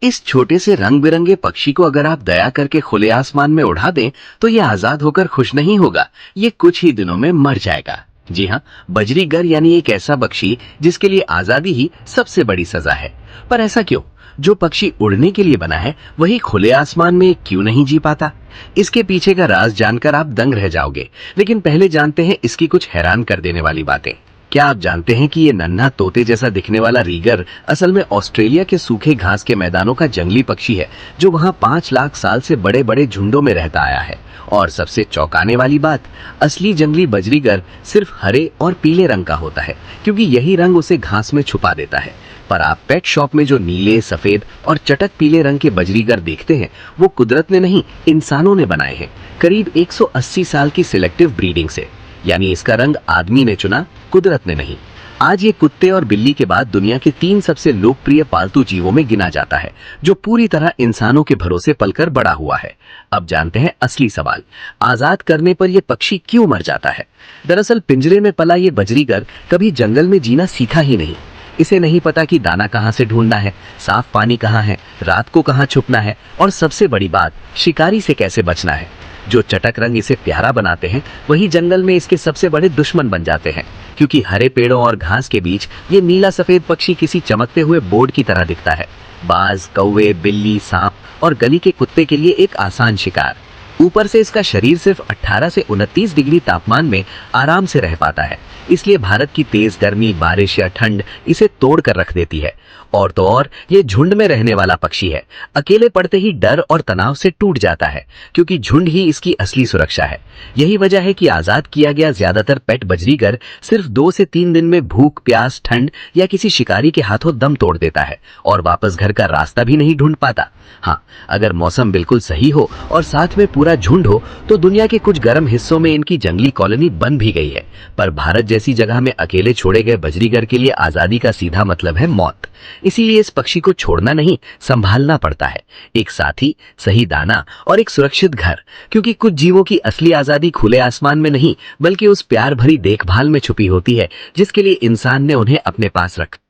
इस छोटे से रंग बिरंगे पक्षी को अगर आप दया करके खुले आसमान में उड़ा दें तो ये आजाद होकर खुश नहीं होगा, ये कुछ ही दिनों में मर जाएगा। जी हाँ, बजरीगर यानी एक ऐसा पक्षी जिसके लिए आजादी ही सबसे बड़ी सजा है। पर ऐसा क्यों? जो पक्षी उड़ने के लिए बना है वही खुले आसमान में क्यों नहीं जी पाता? इसके पीछे का राज जानकर आप दंग रह जाओगे। लेकिन पहले जानते हैं इसकी कुछ हैरान कर देने वाली बातें। क्या आप जानते हैं कि ये नन्हा तोते जैसा दिखने वाला रीगर असल में ऑस्ट्रेलिया के सूखे घास के मैदानों का जंगली पक्षी है, जो वहां 5 लाख साल से बड़े बड़े झुंडों में रहता आया है। और सबसे चौंकाने वाली बात, असली जंगली बजरीगर सिर्फ हरे और पीले रंग का होता है, क्योंकि यही रंग उसे घास में छुपा देता है। पर आप पेट शॉप में जो नीले, सफेद और चटक पीले रंग के बजरीगर देखते हैं, वो कुदरत ने नहीं, इंसानों ने बनाए हैं, करीब 180 साल की सिलेक्टिव ब्रीडिंग से। यानी इसका रंग आदमी ने चुना, कुदरत ने नहीं। आज ये कुत्ते और बिल्ली के बाद दुनिया के 3 सबसे लोकप्रिय पालतू जीवों में गिना जाता है, जो पूरी तरह इंसानों के भरोसे पलकर बड़ा हुआ है। अब जानते हैं असली सवाल, आजाद करने पर यह पक्षी क्यों मर जाता है? दरअसल पिंजरे में पला ये बजरीगर कभी जंगल में जीना सीखा ही नहीं। इसे नहीं पता कि दाना कहाँ से ढूंढना है, साफ पानी कहाँ है, रात को कहाँ छुपना है, और सबसे बड़ी बात, शिकारी से कैसे बचना है। जो चटक रंग इसे प्यारा बनाते हैं, वही जंगल में इसके सबसे बड़े दुश्मन बन जाते हैं, क्योंकि हरे पेड़ों और घास के बीच ये नीला सफेद पक्षी किसी चमकते हुए बोर्ड की तरह दिखता है। बाज, कौवे, बिल्ली, सांप और गली के कुत्ते के लिए एक आसान शिकार। ऊपर से इसका शरीर सिर्फ 18 से 29 डिग्री तापमान में आराम से रह पाता है, इसलिए भारत की तेज गर्मी, बारिश या ठंड इसे तोड़ कर रख देती है। और तो और ये झुंड में रहने वाला पक्षी है, अकेले पड़ते ही डर और तनाव से टूट जाता है, क्योंकि झुंड ही इसकी असली सुरक्षा है। यही वजह है कि आजाद किया गया ज्यादातर पेट बजरीगर सिर्फ 2 से 3 दिन में भूख, प्यास, ठंड या किसी शिकारी के हाथों दम तोड़ देता है और वापस घर का रास्ता भी नहीं ढूंढ पाता। हाँ, अगर मौसम बिल्कुल सही हो और साथ में पूरा झुंड हो तो दुनिया के कुछ गर्म हिस्सों में इनकी जंगली कॉलोनी बन भी गई है। पर भारत जैसी जगह में अकेले छोड़े गए बजरीगर के लिए आजादी का सीधा मतलब है मौत। इसीलिए इस पक्षी को छोड़ना नहीं, संभालना पड़ता है। एक साथी, सही दाना और एक सुरक्षित घर, क्योंकि कुछ जीवों की असली आजादी खुले आसमान में नहीं, बल्कि उस प्यार भरी देखभाल में छुपी होती है जिसके लिए इंसान ने उन्हें अपने पास रखा।